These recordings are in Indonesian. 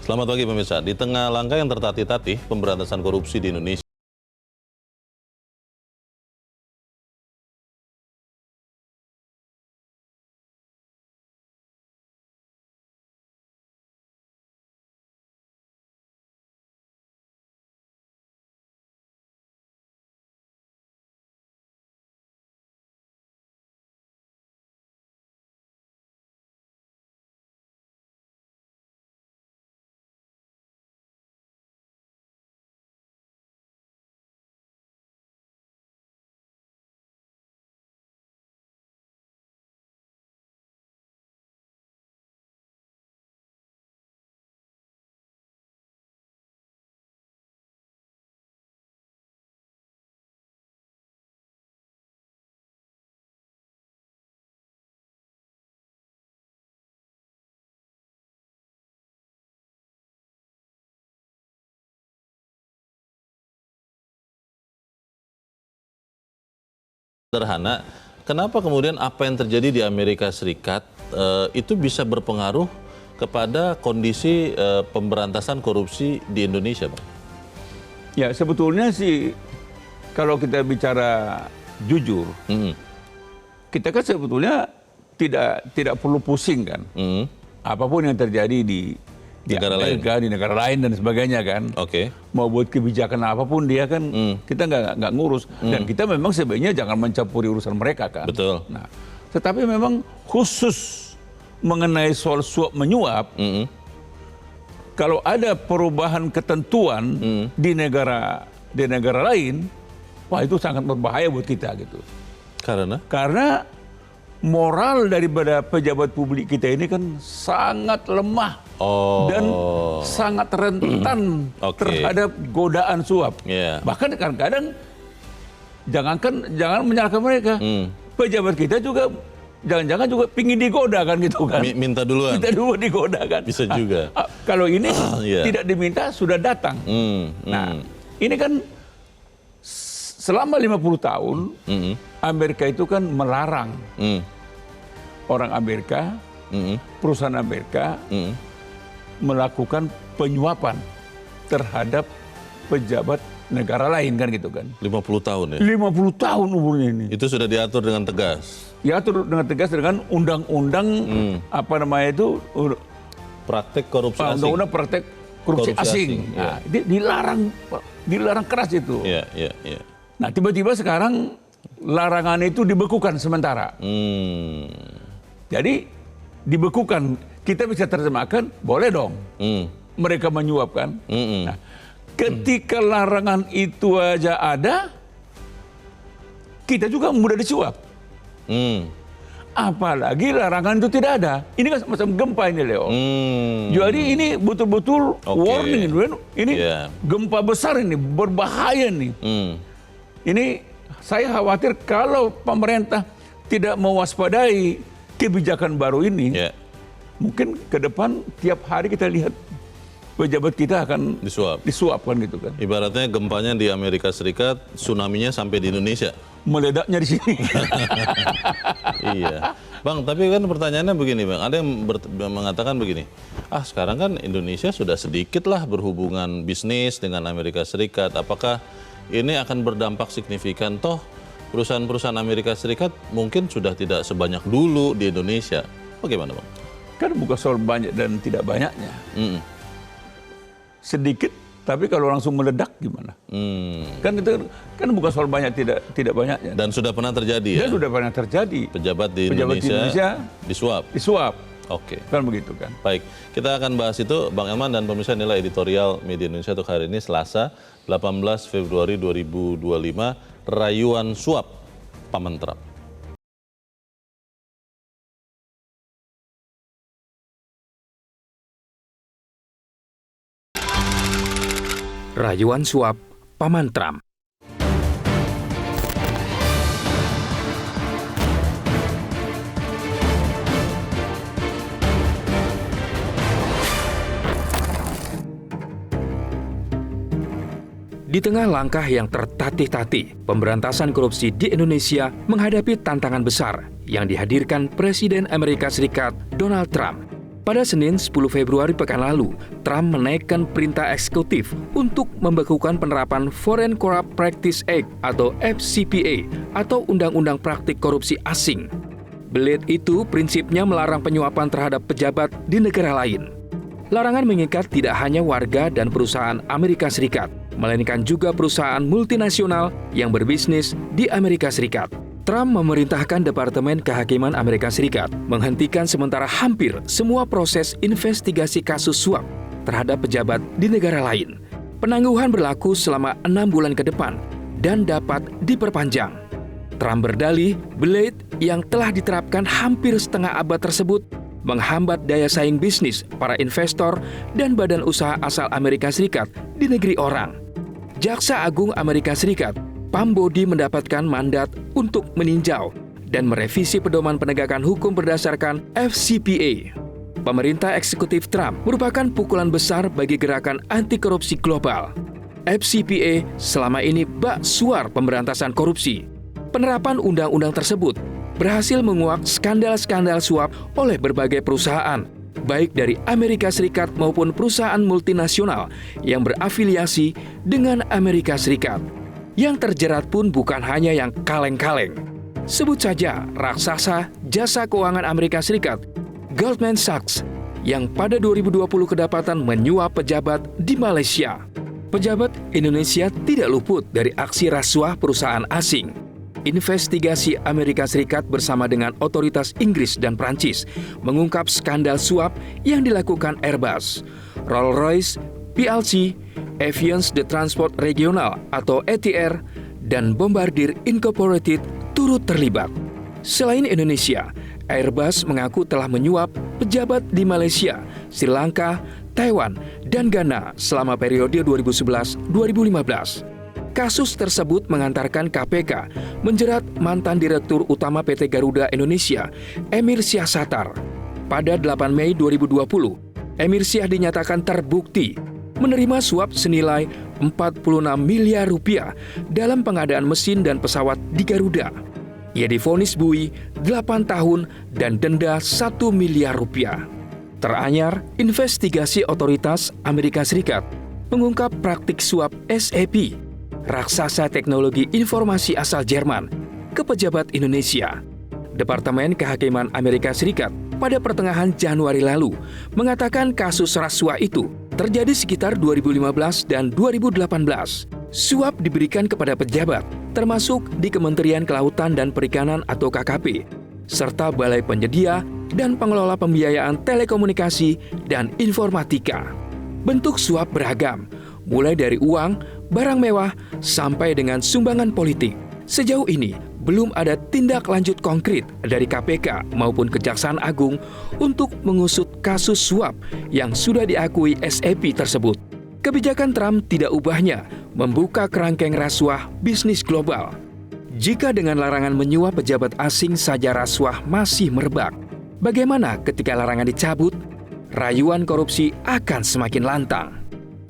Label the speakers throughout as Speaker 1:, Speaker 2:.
Speaker 1: Selamat pagi pemirsa. Di tengah langkah yang tertatih-tatih pemberantasan korupsi di Indonesia, sederhana, kenapa kemudian apa yang terjadi di Amerika Serikat itu bisa berpengaruh kepada kondisi pemberantasan korupsi di Indonesia, Bang?
Speaker 2: Ya, sebetulnya sih kalau kita bicara jujur, kita kan sebetulnya tidak perlu pusing kan. Apapun yang terjadi di
Speaker 1: Negara
Speaker 2: Amerika, di negara lain dan sebagainya kan.
Speaker 1: Oke.
Speaker 2: Mau buat kebijakan apapun dia kan kita nggak ngurus. Dan kita memang sebenarnya jangan mencampuri urusan mereka kan.
Speaker 1: Betul.
Speaker 2: Nah, tetapi memang khusus mengenai soal suap menyuap, kalau ada perubahan ketentuan di negara lain, wah itu sangat berbahaya buat kita gitu. Karena moral daripada pejabat publik kita ini kan sangat lemah dan sangat rentan terhadap godaan suap. Bahkan kadang-kadang jangan menyalahkan mereka, pejabat kita juga jangan-jangan juga pingin digoda kan gitu kan.
Speaker 1: Minta duluan.
Speaker 2: Minta dulu digoda kan.
Speaker 1: Bisa juga.
Speaker 2: Kalau ini tidak diminta sudah datang. Nah, ini kan selama 50 tahun Amerika itu kan melarang orang Amerika, perusahaan Amerika melakukan penyuapan terhadap pejabat negara lain kan gitu kan.
Speaker 1: 50 tahun ya?
Speaker 2: 50 tahun umurnya ini.
Speaker 1: Itu sudah diatur dengan tegas?
Speaker 2: Diatur dengan tegas dengan undang-undang apa namanya itu?
Speaker 1: Praktek korupsi asing.
Speaker 2: Undang-undang praktek korupsi asing. Nah, dilarang keras itu.
Speaker 1: Iya.
Speaker 2: Nah, tiba-tiba sekarang larangan itu dibekukan sementara. Jadi dibekukan. Kita bisa terjemahkan, boleh dong mereka menyuapkan. Nah, ketika larangan itu aja ada, kita juga mudah disuap. Apalagi larangan itu tidak ada. Ini kan semacam gempa ini, Leo. Jadi ini betul-betul warning. Ini gempa besar ini, berbahaya nih. Ini saya khawatir kalau pemerintah tidak mewaspadai kebijakan baru ini, mungkin ke depan tiap hari kita lihat pejabat kita akan disuapkan gitu kan.
Speaker 1: Ibaratnya gempanya di Amerika Serikat, tsunami-nya sampai di Indonesia.
Speaker 2: Meledaknya di sini.
Speaker 1: Iya. Bang, tapi kan pertanyaannya begini, Bang. Ada yang mengatakan begini, sekarang kan Indonesia sudah sedikit lah berhubungan bisnis dengan Amerika Serikat. Apakah ini akan berdampak signifikan? Toh perusahaan-perusahaan Amerika Serikat mungkin sudah tidak sebanyak dulu di Indonesia. Bagaimana, Bang?
Speaker 2: Kan bukan soal banyak dan tidak banyaknya. Sedikit, tapi kalau langsung meledak gimana? Kan itu kan bukan soal banyak tidak banyaknya.
Speaker 1: Dan sudah pernah terjadi ya?
Speaker 2: Dan sudah pernah terjadi.
Speaker 1: Pejabat di Indonesia disuap. Oke.
Speaker 2: Kan begitu kan.
Speaker 1: Baik, kita akan bahas itu, Bang Elman dan pemirsa. Inilah editorial Media Indonesia untuk hari ini, Selasa 18 Februari 2025, rayuan suap Pamentrap.
Speaker 3: Rayuan suap Pamentrap. Di tengah langkah yang tertatih-tatih, pemberantasan korupsi di Indonesia menghadapi tantangan besar yang dihadirkan Presiden Amerika Serikat Donald Trump. Pada Senin 10 Februari pekan lalu, Trump menaikkan perintah eksekutif untuk membekukan penerapan Foreign Corrupt Practice Act atau FCPA atau Undang-Undang Praktik Korupsi Asing. Blade itu prinsipnya melarang penyuapan terhadap pejabat di negara lain. Larangan mengikat tidak hanya warga dan perusahaan Amerika Serikat, melainkan juga perusahaan multinasional yang berbisnis di Amerika Serikat. Trump memerintahkan Departemen Kehakiman Amerika Serikat menghentikan sementara hampir semua proses investigasi kasus suap terhadap pejabat di negara lain. Penangguhan berlaku selama 6 bulan ke depan dan dapat diperpanjang. Trump berdalih, Blade yang telah diterapkan hampir setengah abad tersebut menghambat daya saing bisnis para investor dan badan usaha asal Amerika Serikat di negeri orang. Jaksa Agung Amerika Serikat Pam Bondi mendapatkan mandat untuk meninjau dan merevisi pedoman penegakan hukum berdasarkan FCPA. Pemerintah eksekutif Trump merupakan pukulan besar bagi gerakan anti korupsi global. FCPA selama ini bak suar pemberantasan korupsi. Penerapan undang-undang tersebut berhasil menguak skandal-skandal suap oleh berbagai perusahaan, baik dari Amerika Serikat maupun perusahaan multinasional yang berafiliasi dengan Amerika Serikat. Yang terjerat pun bukan hanya yang kaleng-kaleng. Sebut saja raksasa jasa keuangan Amerika Serikat, Goldman Sachs, yang pada 2020 kedapatan menyuap pejabat di Malaysia. Pejabat Indonesia tidak luput dari aksi rasuah perusahaan asing. Investigasi Amerika Serikat bersama dengan otoritas Inggris dan Prancis mengungkap skandal suap yang dilakukan Airbus, Rolls-Royce, PLC, Aviance de Transport Regional atau ATR, dan Bombardier Incorporated turut terlibat. Selain Indonesia, Airbus mengaku telah menyuap pejabat di Malaysia, Sri Lanka, Taiwan, dan Ghana selama periode 2011-2015. Kasus tersebut mengantarkan KPK menjerat mantan Direktur Utama PT Garuda Indonesia, Emir Syah Sattar. Pada 8 Mei 2020, Emir Syah dinyatakan terbukti menerima suap senilai 46 miliar rupiah dalam pengadaan mesin dan pesawat di Garuda. Ia divonis buih 8 tahun dan denda 1 miliar rupiah. Teranyar, investigasi otoritas Amerika Serikat mengungkap praktik suap SAP, raksasa teknologi informasi asal Jerman, ke pejabat Indonesia. Departemen Kehakiman Amerika Serikat pada pertengahan Januari lalu mengatakan kasus rasuah itu terjadi sekitar 2015 dan 2018. Suap diberikan kepada pejabat, termasuk di Kementerian Kelautan dan Perikanan atau KKP, serta Balai Penyedia dan Pengelola Pembiayaan Telekomunikasi dan Informatika. Bentuk suap beragam, mulai dari uang, barang mewah, sampai dengan sumbangan politik. Sejauh ini, belum ada tindak lanjut konkret dari KPK maupun Kejaksaan Agung untuk mengusut kasus suap yang sudah diakui SAP tersebut. Kebijakan Trump tidak ubahnya membuka kerangkeng rasuah bisnis global. Jika dengan larangan menyuap pejabat asing saja rasuah masih merebak, bagaimana ketika larangan dicabut? Rayuan korupsi akan semakin lantang.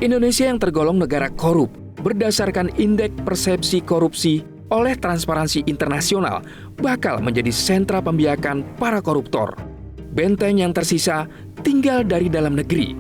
Speaker 3: Indonesia yang tergolong negara korup berdasarkan indeks persepsi korupsi oleh Transparansi Internasional bakal menjadi sentra pembiakan para koruptor. Benteng yang tersisa tinggal dari dalam negeri,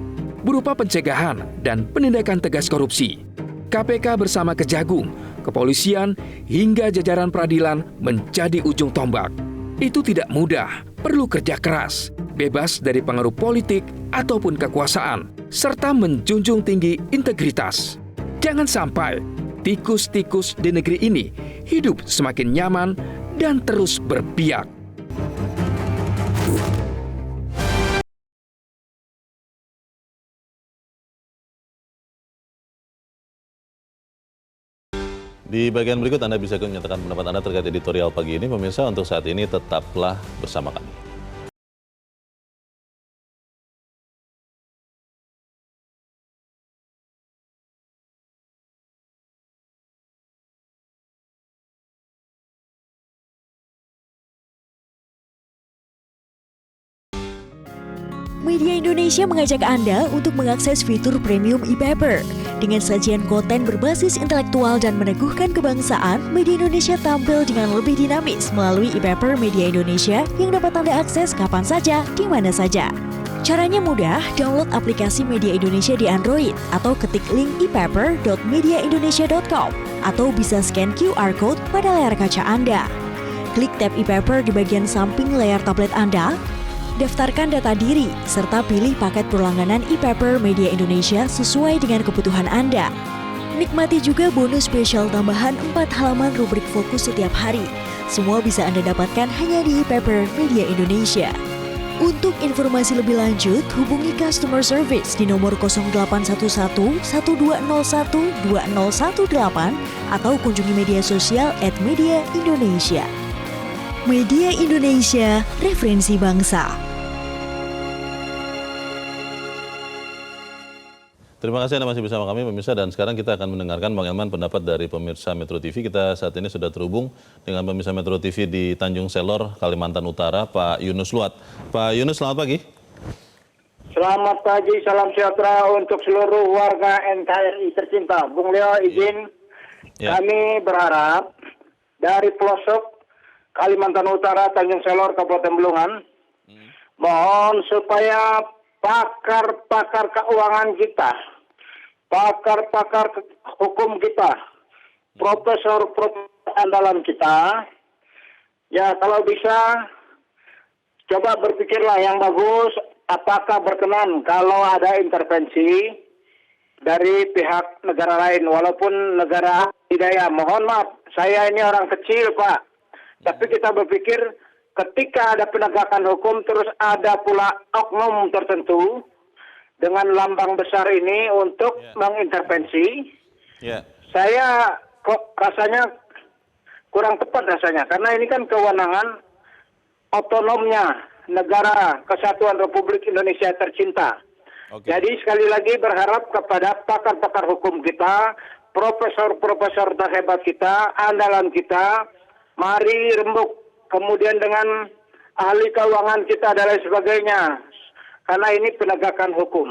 Speaker 3: berupa pencegahan dan penindakan tegas korupsi. KPK bersama Kejagung, kepolisian, hingga jajaran peradilan menjadi ujung tombak. Itu tidak mudah, perlu kerja keras, bebas dari pengaruh politik ataupun kekuasaan, serta menjunjung tinggi integritas. Jangan sampai tikus-tikus di negeri ini hidup semakin nyaman dan terus berpiak.
Speaker 1: Di bagian berikut Anda bisa menyatakan pendapat Anda terkait editorial pagi ini. Pemirsa, untuk saat ini tetaplah bersama kami.
Speaker 4: Media Indonesia mengajak Anda untuk mengakses fitur premium e-paper. Dengan sajian konten berbasis intelektual dan meneguhkan kebangsaan, Media Indonesia tampil dengan lebih dinamis melalui e-paper Media Indonesia yang dapat Anda akses kapan saja, di mana saja. Caranya mudah, download aplikasi Media Indonesia di Android atau ketik link ePaper.mediaindonesia.com atau bisa scan QR Code pada layar kaca Anda. Klik tab ePaper di bagian samping layar tablet Anda, daftarkan data diri, serta pilih paket berlangganan ePaper Media Indonesia sesuai dengan kebutuhan Anda. Nikmati juga bonus spesial tambahan 4 halaman rubrik fokus setiap hari. Semua bisa Anda dapatkan hanya di ePaper Media Indonesia. Untuk informasi lebih lanjut, hubungi customer service di nomor 0811 1201 2018 atau kunjungi media sosial @media Indonesia. Media Indonesia, referensi bangsa.
Speaker 1: Terima kasih Anda masih bersama kami pemirsa, dan sekarang kita akan mendengarkan bagaimana pendapat dari pemirsa Metro TV. Kita saat ini sudah terhubung dengan pemirsa Metro TV di Tanjung Selor, Kalimantan Utara, Pak Yunus Luat. Pak Yunus, selamat pagi.
Speaker 5: Selamat pagi, salam sejahtera untuk seluruh warga NKRI tercinta. Bung Leo izin, kami berharap dari pelosok Kalimantan Utara, Tanjung Selor, Kabupaten Belungan, mohon supaya pakar-pakar keuangan kita, pakar-pakar hukum kita, profesor-profesor andalan kita, ya kalau bisa coba berpikirlah yang bagus, apakah berkenan kalau ada intervensi dari pihak negara lain, walaupun negara adidaya. Mohon maaf, saya ini orang kecil, Pak, tapi kita berpikir ketika ada penegakan hukum, terus ada pula oknum tertentu dengan lambang besar ini untuk mengintervensi, saya kok rasanya kurang tepat rasanya. Karena ini kan kewenangan otonomnya negara Kesatuan Republik Indonesia tercinta. Jadi sekali lagi berharap kepada pakar-pakar hukum kita, profesor-profesor terhebat kita, andalan kita, mari rembuk. Kemudian dengan ahli keuangan kita dan lain sebagainya. Karena ini penegakan hukum.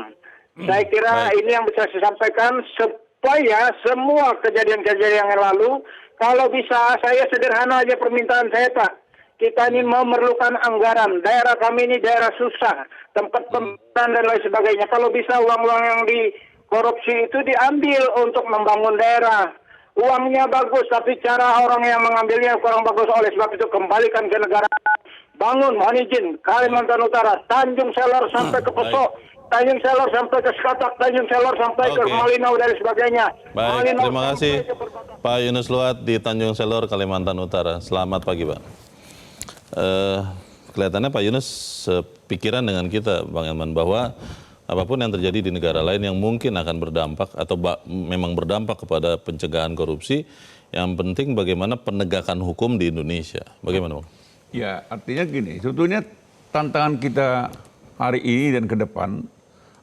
Speaker 5: Saya kira ini yang bisa saya sampaikan supaya semua kejadian-kejadian yang lalu, kalau bisa saya sederhana aja permintaan saya, Pak. Kita ini memerlukan anggaran. Daerah kami ini daerah susah. Tempat pemerintahan dan lain sebagainya. Kalau bisa uang-uang yang dikorupsi itu diambil untuk membangun daerah. Uangnya bagus, tapi cara orang yang mengambilnya kurang bagus. Oleh sebab itu kembalikan ke negara. Bangun, mohon izin, Kalimantan Utara, Tanjung Selor sampai ke Pesok, Tanjung Selor sampai ke Sekatak, Tanjung Selor sampai ke Malinau dan sebagainya.
Speaker 1: Baik, terima kasih Pak Yunus Luat di Tanjung Selor, Kalimantan Utara. Selamat pagi, Pak. Kelihatannya Pak Yunus sepikiran dengan kita, Bang Elman, bahwa apapun yang terjadi di negara lain yang mungkin akan berdampak atau memang berdampak kepada pencegahan korupsi, yang penting bagaimana penegakan hukum di Indonesia. Bagaimana, Bang?
Speaker 2: Ya, artinya gini, sebetulnya tantangan kita hari ini dan ke depan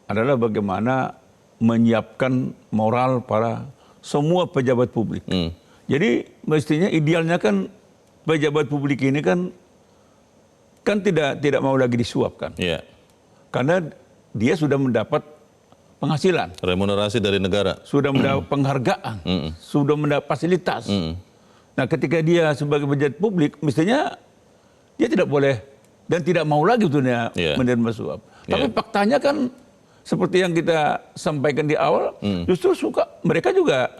Speaker 2: adalah bagaimana menyiapkan moral para semua pejabat publik. Jadi mestinya idealnya kan pejabat publik ini kan tidak mau lagi disuapkan. Karena dia sudah mendapat penghasilan.
Speaker 1: Remunerasi dari negara.
Speaker 2: Sudah mendapat penghargaan. Sudah mendapat fasilitas. Nah, ketika dia sebagai pejabat publik, mestinya dia tidak boleh dan tidak mau lagi menerima suap. Tapi faktanya kan seperti yang kita sampaikan di awal, justru mereka juga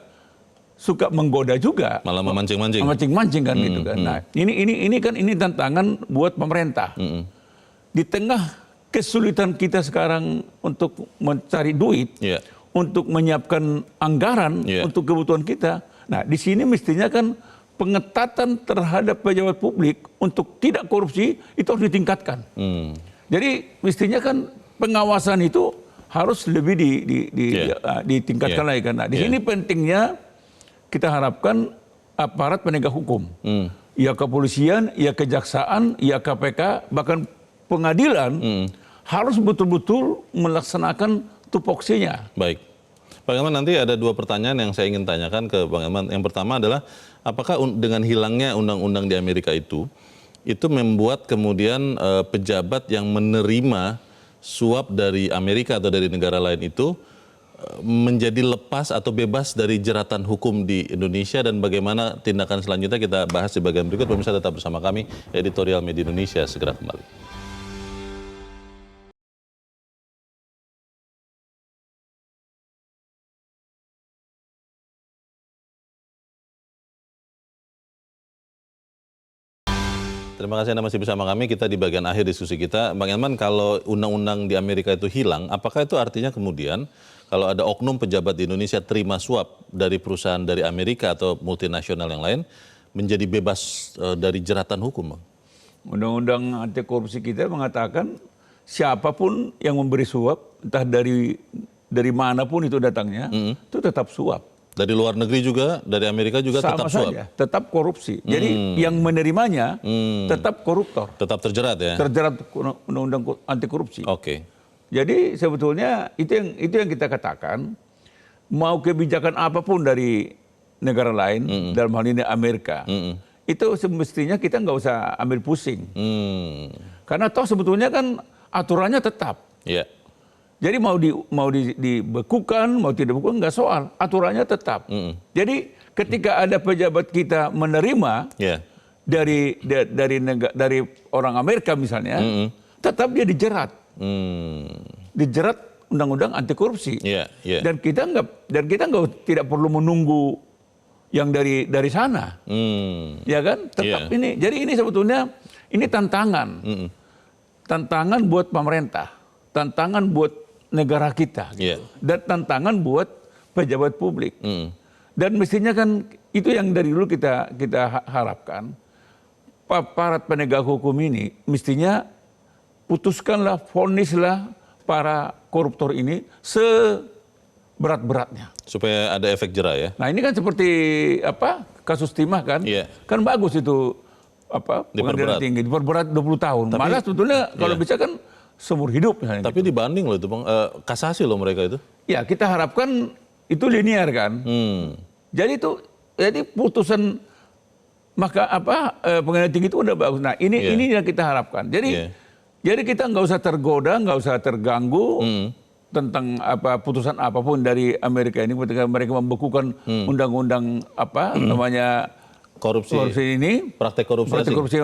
Speaker 2: suka menggoda juga.
Speaker 1: Malah memancing-mancing.
Speaker 2: Memancing-mancing kan gitu kan. Nah, ini tantangan buat pemerintah. Di tengah kesulitan kita sekarang untuk mencari duit, untuk menyiapkan anggaran untuk kebutuhan kita. Nah, di sini mestinya kan pengetatan terhadap pejabat publik untuk tidak korupsi itu harus ditingkatkan. Jadi mestinya kan pengawasan itu harus lebih ditingkatkan lagi kan. Nah, di sini pentingnya kita harapkan aparat penegak hukum, ya kepolisian, ya kejaksaan, ya KPK, bahkan pengadilan harus betul-betul melaksanakan tupoksinya.
Speaker 1: Baik. Pak Elman, nanti ada dua pertanyaan yang saya ingin tanyakan ke Bang Elman. Yang pertama adalah, apakah dengan hilangnya undang-undang di Amerika itu membuat kemudian pejabat yang menerima suap dari Amerika atau dari negara lain itu menjadi lepas atau bebas dari jeratan hukum di Indonesia, dan bagaimana tindakan selanjutnya kita bahas di bagian berikut. Pemirsa tetap bersama kami, editorial Media Indonesia segera kembali. terima kasih Anda masih bersama kami. Kita di bagian akhir diskusi kita. Bang Elman, kalau undang-undang di Amerika itu hilang, apakah itu artinya kemudian kalau ada oknum pejabat di Indonesia terima suap dari perusahaan dari Amerika atau multinasional yang lain, menjadi bebas dari jeratan hukum, Bang?
Speaker 2: Undang-undang anti korupsi kita mengatakan siapapun yang memberi suap, entah dari manapun itu datangnya, itu tetap suap.
Speaker 1: Dari luar negeri juga, dari Amerika juga
Speaker 2: Sama
Speaker 1: tetap suap?
Speaker 2: saja, tetap korupsi. Jadi yang menerimanya tetap koruptor.
Speaker 1: Tetap terjerat ya?
Speaker 2: Terjerat undang-undang anti korupsi.
Speaker 1: Oke.
Speaker 2: Jadi sebetulnya itu yang kita katakan, mau kebijakan apapun dari negara lain, dalam hal ini Amerika, itu semestinya kita nggak usah ambil pusing. Karena toh sebetulnya kan aturannya tetap.
Speaker 1: Iya.
Speaker 2: Jadi mau dibekukan, mau tidak dibekukan nggak soal, aturannya tetap. Jadi ketika ada pejabat kita menerima dari orang Amerika misalnya, tetap dia dijerat, dijerat undang-undang anti korupsi. Dan kita tidak perlu menunggu yang dari sana, ya kan? Tetap ini. Jadi ini sebetulnya ini tantangan, tantangan buat pemerintah, tantangan buat negara kita, gitu. Dan tantangan buat pejabat publik. Dan mestinya kan itu yang dari dulu kita harapkan, aparat penegak hukum ini mestinya putuskanlah, vonislah para koruptor ini seberat-beratnya.
Speaker 1: Supaya ada efek jera ya?
Speaker 2: Nah ini kan seperti kasus timah kan, kan bagus itu pengadilan tinggi, diperberat 20 tahun. Tapi, malah sebetulnya kalau bisa kan seumur hidup.
Speaker 1: Tapi
Speaker 2: gitu.
Speaker 1: dibanding loh itu Bang, kasasi loh mereka itu.
Speaker 2: Ya kita harapkan itu linear kan. Jadi putusan pengadilan tinggi itu udah bagus. Nah ini yang kita harapkan. Jadi kita nggak usah tergoda, nggak usah terganggu tentang putusan apapun dari Amerika ini ketika mereka membekukan undang-undang namanya korupsi ini,
Speaker 1: praktek korupsi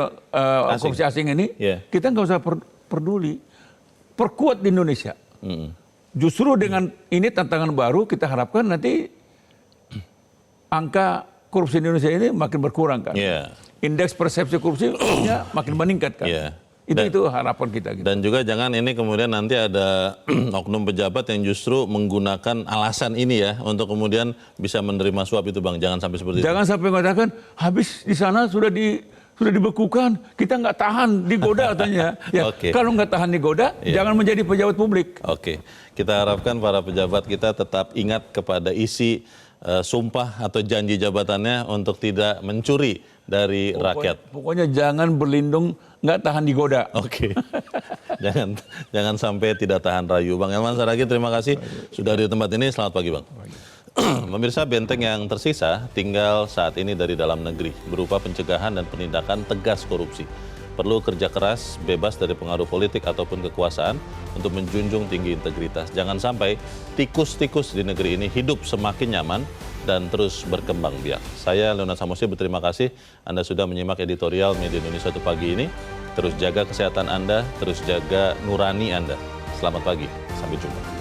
Speaker 2: asing ini, kita nggak usah peduli. Perkuat di Indonesia. Justru dengan ini tantangan baru kita harapkan nanti angka korupsi di Indonesia ini makin berkurang kan. Indeks persepsi korupsinya makin meningkat kan. Itu harapan kita. Gitu.
Speaker 1: Dan juga jangan ini kemudian nanti ada oknum pejabat yang justru menggunakan alasan ini ya untuk kemudian bisa menerima suap itu Bang. Jangan sampai seperti itu.
Speaker 2: Jangan sampai mengatakan habis di sana sudah dibekukan, kita nggak tahan digoda katanya. Kalau nggak tahan digoda, jangan menjadi pejabat publik.
Speaker 1: Kita harapkan para pejabat kita tetap ingat kepada isi sumpah atau janji jabatannya untuk tidak mencuri dari rakyat.
Speaker 2: Pokoknya jangan berlindung, nggak tahan digoda.
Speaker 1: Jangan sampai tidak tahan rayu. Bang Elman Saragih, terima kasih sudah di tempat ini. Selamat pagi Bang. Pemirsa, benteng yang tersisa tinggal saat ini dari dalam negeri berupa pencegahan dan penindakan tegas korupsi. Perlu kerja keras, bebas dari pengaruh politik ataupun kekuasaan untuk menjunjung tinggi integritas. Jangan sampai tikus-tikus di negeri ini hidup semakin nyaman dan terus berkembang biak. Saya Leonard Samosir berterima kasih Anda sudah menyimak editorial Media Indonesia untuk pagi ini. Terus jaga kesehatan Anda, terus jaga nurani Anda. Selamat pagi, sampai jumpa.